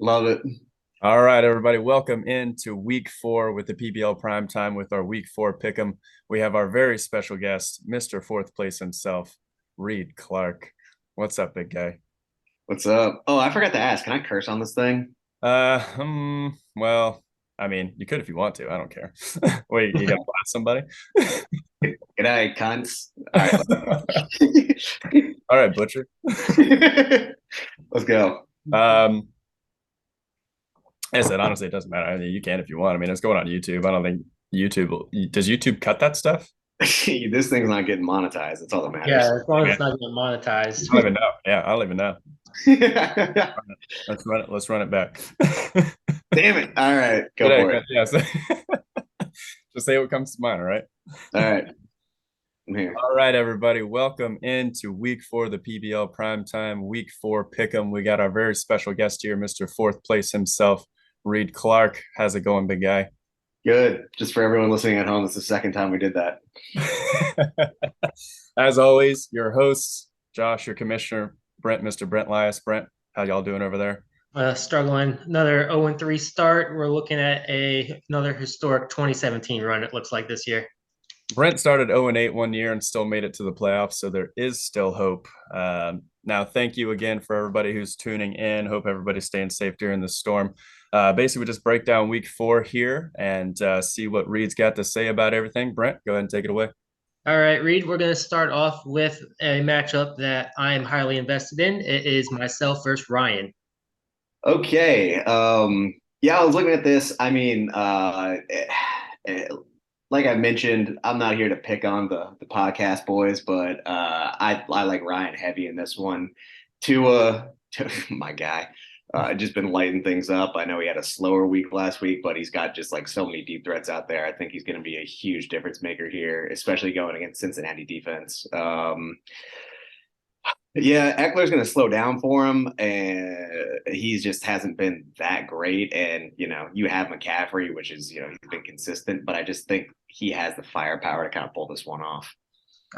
Love it. All right, everybody, welcome into week 4 with the PBL Primetime with our week 4 pick'em. We have our very special guest, Mr. Fourth Place himself, Reed Clark. What's up, big guy? What's up? Oh, I forgot to ask. Can I curse on this thing? Well, I mean, you could if you want to. I don't care. Wait, you gonna blast somebody? Good night, cunts. All right, All right, Butcher. let's go. Um, I said, honestly, it doesn't matter. I mean, you can if you want. I mean, it's going on YouTube. I don't think does YouTube cut that stuff? This thing's not getting monetized. That's all that matters. Yeah, as long as Man, it's not getting monetized. I don't even know. Yeah, I don't even know. Damn Let's run it. Let's run it back. it. All right, go Good for egg, it. yeah. Just say what comes to mind, all right? All right, I'm here. All right, everybody. Welcome into week 4 of the PBL Primetime, week 4 pick'em. We got our very special guest here, Mr. Fourth Place himself, Reed Clark. How's it going, big guy? Good. Just for everyone listening at home, it's the second time we did that. As always, your hosts, Josh, your commissioner, Brent, Mr. Brent Lias. Brent, how y'all doing over there? Struggling. Another 0-3 start. We're looking at another historic 2017 run, it looks like this year. Brent started 0-8 one year and still made it to the playoffs, so there is still hope. Now, thank you again for everybody who's tuning in. Hope everybody's staying safe during the storm. Basically, we just break down week 4 here and see what Reed's got to say about everything. Brent, go ahead and take it away. All right, Reed, we're going to start off with a matchup that I am highly invested in. It is myself versus Ryan. Okay. Yeah, I was looking at this. I mean, eh, like I mentioned, I'm not here to pick on the podcast boys, but I like Ryan heavy in this one. To my guy, just been lighting things up. I know he had a slower week last week, but he's got just like so many deep threats out there. I think he's going to be a huge difference maker here, especially going against Cincinnati defense. Yeah, Eckler's going to slow down for him, and he just hasn't been that great. And you have McCaffrey, which is he's been consistent, but I just think he has the firepower to kind of pull this one off.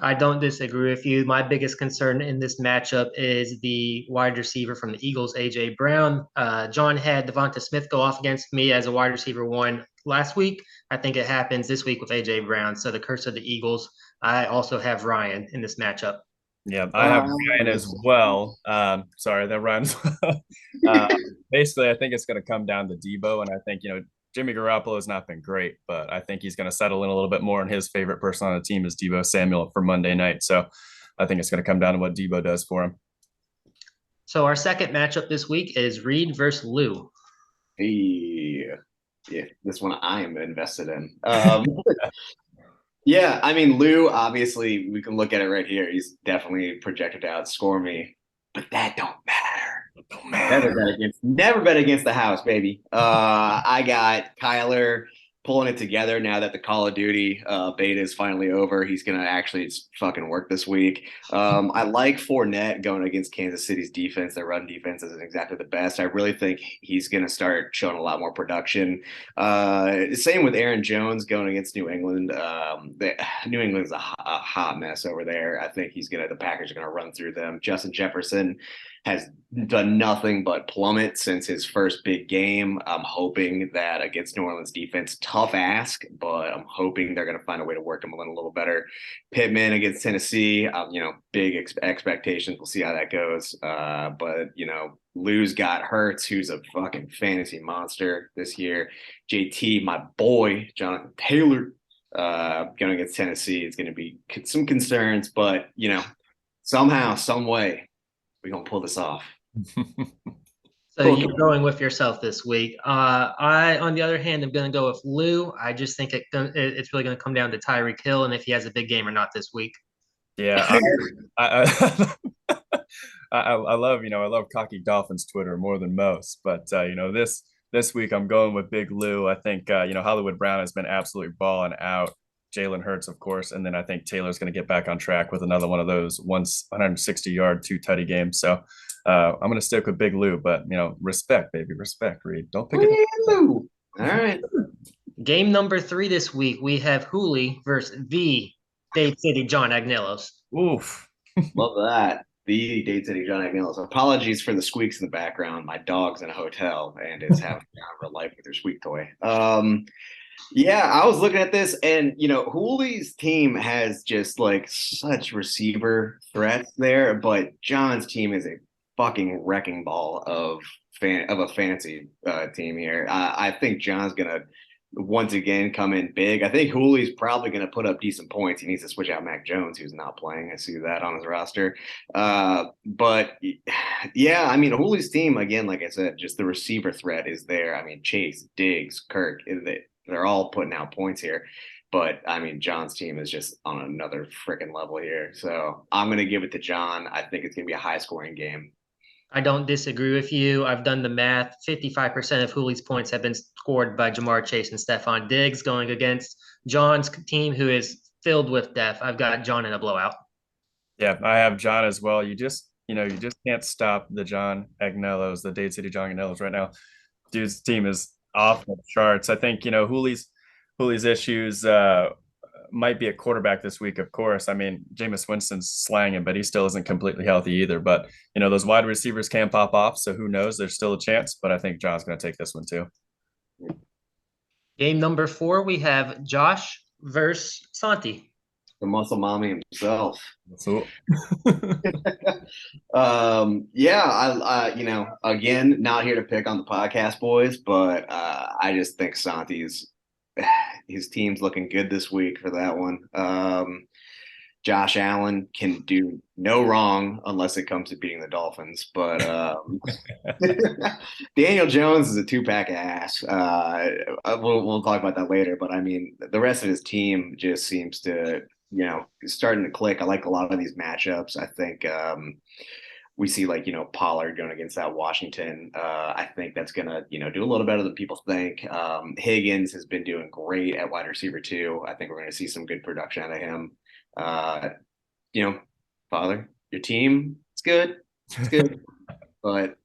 I don't disagree with you. My biggest concern in this matchup is the wide receiver from the Eagles, A.J. Brown. John had Devonta Smith go off against me as a wide receiver one last week. I think it happens this week with A.J. Brown. So the curse of the Eagles. I also have Ryan in this matchup. Yeah, I have Ryan Um, as well. Sorry, that rhymes well. Uh, Basically, I think it's going to come down to Debo, and I think Jimmy Garoppolo has not been great, but I think he's going to settle in a little bit more. And his favorite person on the team is Debo Samuel for Monday night, so I think it's going to come down to what Debo does for him. So our second matchup this week is Reed versus Lou. yeah, yeah, this one I am invested in. Yeah, I mean, Lou, obviously, we can look at it right here. He's definitely projected to outscore me, but that don't matter. Don't Never matter. bet against the house, baby. I got Kyler pulling it together now that the Call of Duty beta is finally over. He's gonna actually fucking work this week. I like Fournette going against Kansas City's defense. Their run defense isn't exactly the best. I really think he's gonna start showing a lot more production. Same with Aaron Jones going against New England. New England's a hot mess over there. I think the Packers are gonna run through them. Justin Jefferson has done nothing but plummet since his first big game. I'm hoping that against New Orleans defense, tough ask, but I'm hoping they're going to find a way to work him a little better. Pittman against Tennessee, big expectations. We'll see how that goes. But Lou's got Hurts, who's a fucking fantasy monster this year. JT, my boy, Jonathan Taylor, going against Tennessee is going to be some concerns, but somehow, some way, we're gonna pull this off. So you're going with yourself this week. I, on the other hand, am going to go with Lou. I just think it's really going to come down to Tyreek Hill and if he has a big game or not this week. Yeah, I, I love I love cocky Dolphins Twitter more than most, but this week I'm going with Big Lou. I think Hollywood Brown has been absolutely balling out. Jalen Hurts, of course, and then I think Taylor's going to get back on track with another one of those 160-yard two tutty games. So I'm going to stick with Big Lou, but respect, baby, respect. Reed, don't pick it. Lou. All right. Game number 3 this week, we have Hooley versus the Dade City John Agnelos. Oof. Love that. the Dade City John McNeils. Apologies for the squeaks in the background. My dog's in a hotel and is having a life with her squeak toy. Yeah, I was looking at this, and Hooley's team has just like such receiver threats there, but John's team is a fucking wrecking ball of a fantasy team here. I think John's gonna once again come in big. I think Hooley's probably gonna put up decent points. He needs to switch out Mac Jones, who's not playing. I see that on his roster. But yeah, I mean Hooley's team again, like I said, just the receiver threat is there. I mean Chase, Diggs, Kirk, they're all putting out points here. But I mean, John's team is just on another freaking level here. So I'm going to give it to John. I think it's going to be a high scoring game. I don't disagree with you. I've done the math. 55% of Hooley's points have been scored by Jamar Chase and Stephon Diggs going against John's team, who is filled with depth. I've got John in a blowout. Yeah, I have John as well. You just can't stop the John Agnellos, the Dade City John Agnellos right now. Dude's team is off the charts. I think, Hooley's issues might be a quarterback this week, of course. I mean, Jameis Winston's slanging, but he still isn't completely healthy either. But, those wide receivers can pop off. So who knows? There's still a chance. But I think John's going to take this one too. Game number 4, we have Josh versus Santi. The muscle mommy himself. So, yeah, again, not here to pick on the podcast boys, but I just think Santi's his team's looking good this week for that one. Josh Allen can do no wrong unless it comes to beating the Dolphins. But Daniel Jones is a two-pack ass. We'll talk about that later. But I mean, the rest of his team just seems to, starting to click. I like a lot of these matchups. I think we see Pollard going against that Washington. I think that's gonna do a little better than people think. Higgins has been doing great at wide receiver too. I think we're going to see some good production out of him. Father, your team, it's good, but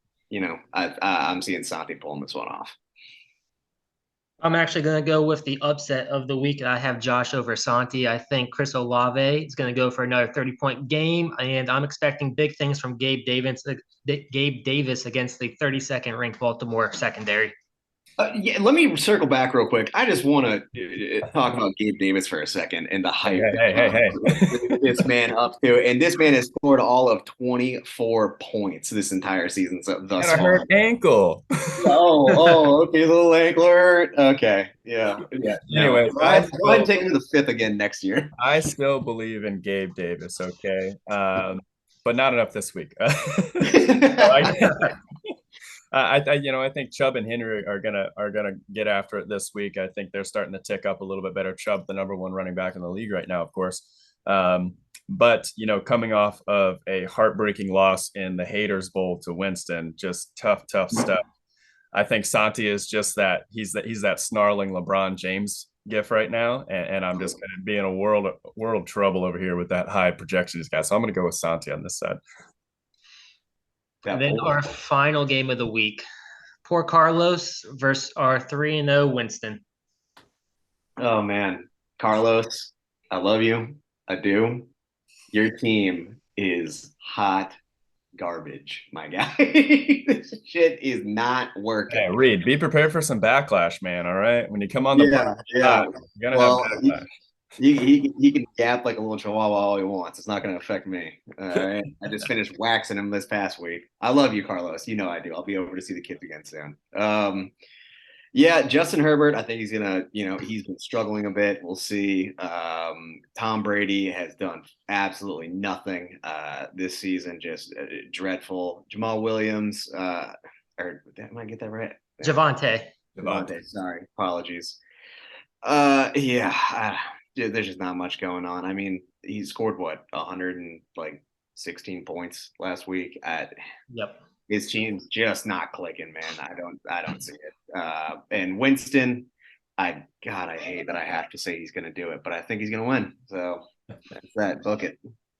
I'm seeing Santi pulling this one off. I'm actually going to go with the upset of the week. I have Josh over Santi. I think Chris Olave is going to go for another 30-point game, and I'm expecting big things from Gabe Davis against the 32nd ranked Baltimore secondary. Yeah, let me circle back real quick. I just want to talk about Gabe Davis for a second and the hype hey. this man up to. And this man has scored all of 24 points this entire season thus far. Hurt ankle. Okay, little ankle hurt. Okay, yeah. Anyway, go ahead and take him to the 5th again next year. I still believe in Gabe Davis. Okay, but not enough this week. I think Chubb and Henry are gonna get after it this week. I think they're starting to tick up a little bit better. Chubb, the number 1 running back in the league right now, of course. But coming off of a heartbreaking loss in the Haters Bowl to Winston, just tough stuff. I think Santi is just that. He's that snarling LeBron James gif right now, and I'm just going to be in a world of trouble over here with that high projection he's got. So I'm going to go with Santi on this side. And then our final game of the week, poor Carlos versus our 3-0 Winston. Oh man, Carlos, I love you. I do. Your team is hot garbage, my guy. This shit is not working. Yeah, Reed, be prepared for some backlash, man. All right, when you come on the yeah, you're gonna have backlash. He can gap like a little chihuahua all he wants. It's not going to affect me. All right. I just finished waxing him this past week. I love you, Carlos. You know I do. I'll be over to see the kids again soon. Yeah, Justin Herbert, I think he's going to, he's been struggling a bit. We'll see. Tom Brady has done absolutely nothing this season, just dreadful. Jamal Williams, or am I get that right? Javonte, sorry. Apologies. There's just not much going on. I mean, he scored 116 points last week. Yep. His team's just not clicking, man. I don't see it. And Winston, I hate that I have to say he's going to do it, but I think he's going to win. So that's that. Book it.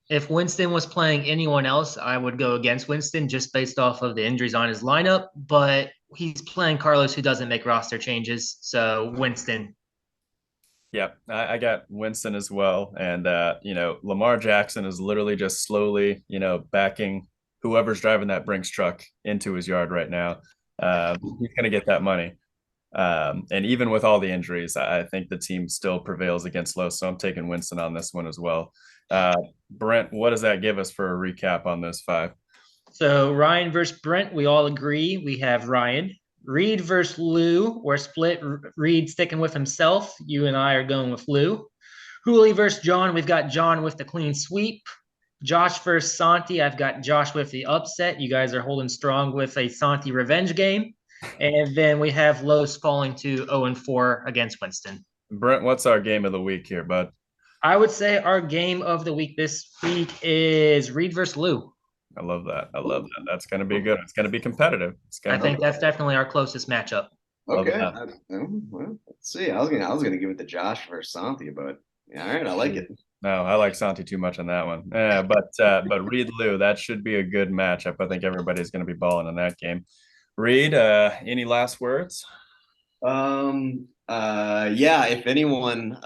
If Winston was playing anyone else, I would go against Winston just based off of the injuries on his lineup. But he's playing Carlos, who doesn't make roster changes. So Winston. Yeah, I got Winston as well. And, Lamar Jackson is literally just slowly, backing whoever's driving that Brinks truck into his yard right now. He's going to get that money. And even with all the injuries, I think the team still prevails against Low. So I'm taking Winston on this one as well. Brent, what does that give us for a recap on those 5? So Ryan versus Brent, we all agree. We have Ryan. Reed versus Lou, we're split. Reed sticking with himself. You and I are going with Lou. Hooley versus John, we've got John with the clean sweep. Josh versus Santi, I've got Josh with the upset. You guys are holding strong with a Santi revenge game. And then we have Los falling to 0-4 against Winston. Brent, what's our game of the week here, bud? I would say our game of the week this week is Reed versus Lou. I love that. I love that. That's going to be good. It's going to be competitive. I think that's definitely our closest matchup. Okay. Well, let's see. I was gonna give it to Josh versus Santi, but yeah, all right, I like it. No, I like Santi too much on that one. Yeah, but Reed Lou, that should be a good matchup. I think everybody's going to be balling in that game. Reed, any last words? Yeah, if anyone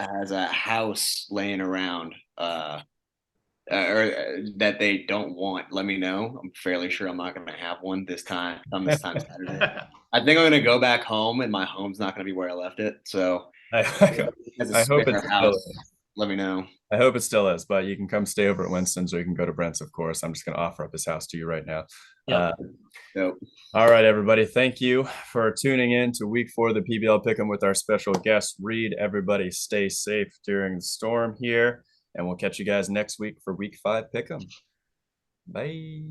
has a house laying around or that they don't want, let me know. I'm fairly sure I'm not going to have one this time Saturday. I think I'm going to go back home and my home's not going to be where I left it. So I hope it's house, let me know. I hope it still is, but you can come stay over at Winston's or you can go to Brent's, of course. I'm just going to offer up his house to you right now. Yep. All right, everybody. Thank you for tuning in to week 4 of the PBL Pick'em with our special guest, Reed. Everybody stay safe during the storm here, and we'll catch you guys next week for week 5 Pick'em. Bye.